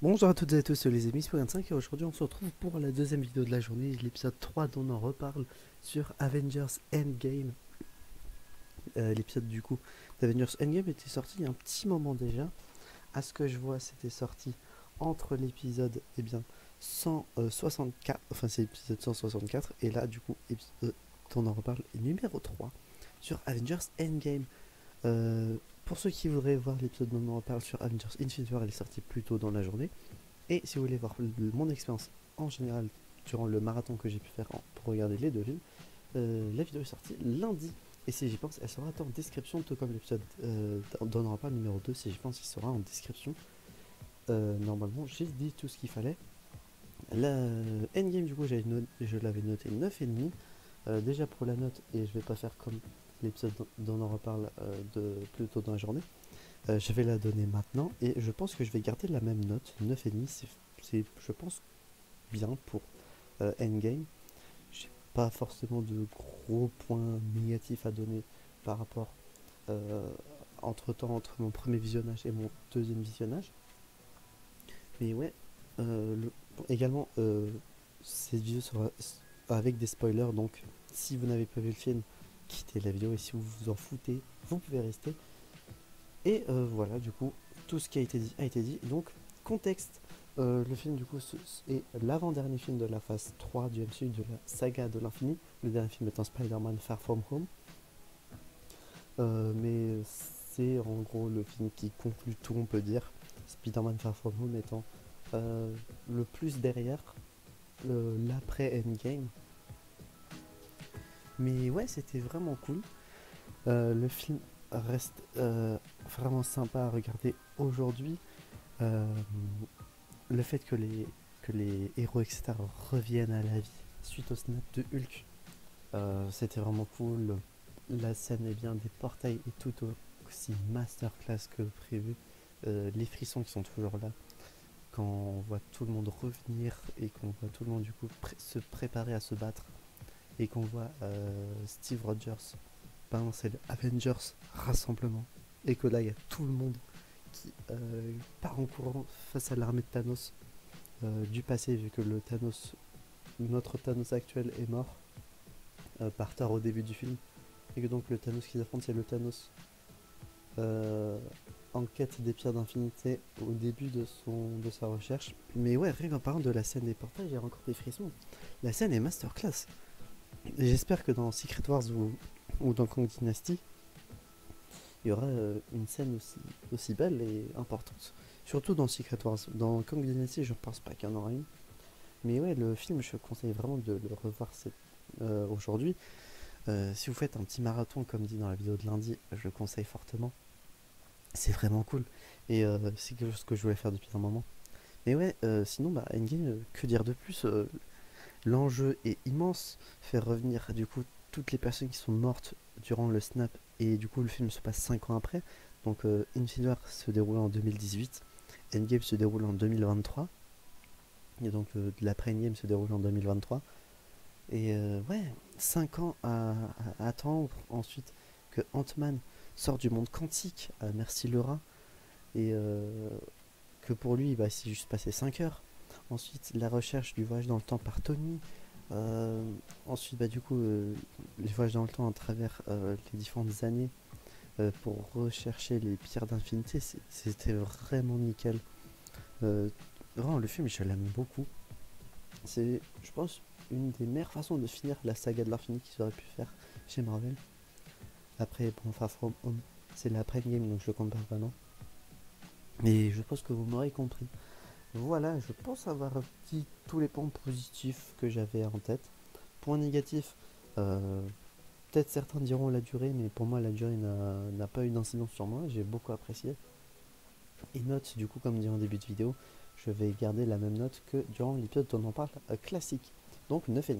Bonjour à toutes et à tous, c'est les amis Spring5 et aujourd'hui on se retrouve pour la deuxième vidéo de la journée, l'épisode 3 dont on en reparle sur Avengers Endgame. L'épisode du coup d'Avengers Endgame était sorti il y a un petit moment déjà. À ce que je vois, c'était sorti entre l'épisode 164, enfin c'est l'épisode 164 et là du coup épisode dont on en reparle numéro 3 sur Avengers Endgame. Pour ceux qui voudraient voir l'épisode dont on en reparle sur Avengers Infinity War, elle est sortie plus tôt dans la journée. Et si vous voulez voir mon expérience en général durant le marathon que j'ai pu faire pour regarder les deux films, la vidéo est sortie lundi. Et si j'y pense, elle sera en description, tout comme l'épisode d'On n'aura pas numéro 2. Si j'y pense, il sera en description. Normalement, j'ai dit tout ce qu'il fallait. La Endgame, du coup, je l'avais noté 9,5. Déjà pour la note, et je vais pas faire comme l'épisode dont on reparle plus tôt dans la journée. Je vais la donner maintenant et je pense que je vais garder la même note, 9,5. C'est, je pense, bien pour Endgame. J'ai pas forcément de gros points négatifs à donner par rapport euh, entre temps entre mon premier visionnage et mon deuxième visionnage. Mais ouais, également, cette vidéo sera avec des spoilers, donc si vous n'avez pas vu le film, quittez la vidéo et si vous vous en foutez, vous pouvez rester. Et voilà, du coup, tout ce qui a été dit a été dit. Donc, contexte, le film du coup est l'avant-dernier film de la phase 3 du MCU, de la saga de l'infini. Le dernier film étant Spider-Man Far From Home. Mais c'est en gros le film qui conclut tout, on peut dire. Spider-Man Far From Home étant le plus derrière l'après Endgame. Mais ouais, c'était vraiment cool. Le film reste vraiment sympa à regarder aujourd'hui. Euh, le fait que les héros, etc., reviennent à la vie suite au snap de Hulk, c'était vraiment cool. La scène est bien, des portails et tout aussi masterclass que prévu. Les frissons qui sont toujours là quand on voit tout le monde revenir et qu'on voit tout le monde du coup se préparer à se battre et qu'on voit Steve Rogers balancer le Avengers Rassemblement et que là il y a tout le monde qui part en courant face à l'armée de Thanos du passé, vu que notre Thanos actuel est mort par Thor au début du film, et que donc le Thanos qu'ils affrontent, c'est le Thanos euh, en quête des pierres d'infinité au début de sa recherche. Mais ouais, rien qu'en parlant de la scène des portails, j'ai encore des frissons. La scène est masterclass. Et j'espère que dans Secret Wars ou dans Kang Dynasty, il y aura une scène aussi belle et importante. Surtout dans Secret Wars. Dans Kang Dynasty, je pense pas qu'il y en aura une. Mais ouais, le film, je conseille vraiment de le revoir aujourd'hui. Si vous faites un petit marathon, comme dit dans la vidéo de lundi, je le conseille fortement. C'est vraiment cool. Et c'est quelque chose que je voulais faire depuis un moment. Mais ouais, sinon, bah, Endgame, que dire de plus. L'enjeu est immense. Faire revenir, du coup, toutes les personnes qui sont mortes durant le snap. Et du coup, le film se passe 5 ans après. Donc, Infinity War se déroule en 2018. Endgame se déroule en 2023. Et donc, l'après-Endgame se déroule en 2023. Et ouais, 5 ans à attendre ensuite que Ant-Man sorte du monde quantique, merci Laura, et que pour lui, bah, c'est juste passé 5 heures. Ensuite, la recherche du voyage dans le temps par Tony. Ensuite, bah, du coup, les voyages dans le temps à travers les différentes années pour rechercher les pierres d'infinité, c'était vraiment nickel. Euh, Vraiment, le film, je l'aime beaucoup. C'est, je pense, une des meilleures façons de finir la saga de l'infini qu'ils auraient pu faire chez Marvel. Après, bon, Far From Home, c'est l'après-game, donc je le compte pas vraiment. Mais je pense que vous m'aurez compris. Voilà, je pense avoir dit tous les points positifs que j'avais en tête. Point négatif, euh, peut-être certains diront la durée, mais pour moi la durée n'a pas eu d'incidence sur moi, j'ai beaucoup apprécié. Et note, du coup, comme dit en début de vidéo, je vais garder la même note que durant l'épisode dont on parle classique, donc 9,5.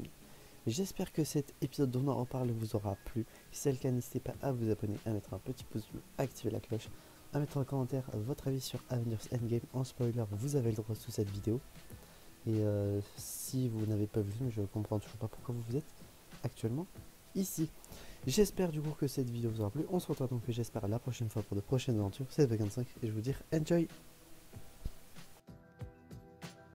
J'espère que cet épisode dont on en parle vous aura plu. Si c'est le cas, n'hésitez pas à vous abonner, à mettre un petit pouce bleu, à activer la cloche, à mettre en commentaire votre avis sur Avengers Endgame en spoiler. Vous avez le droit sous cette vidéo. Et si vous n'avez pas vu le film, je comprends toujours pas pourquoi vous êtes actuellement ici. J'espère du coup que cette vidéo vous aura plu. On se retrouve donc, j'espère, la prochaine fois pour de prochaines aventures. C'est Vegan5 et je vous dis enjoy.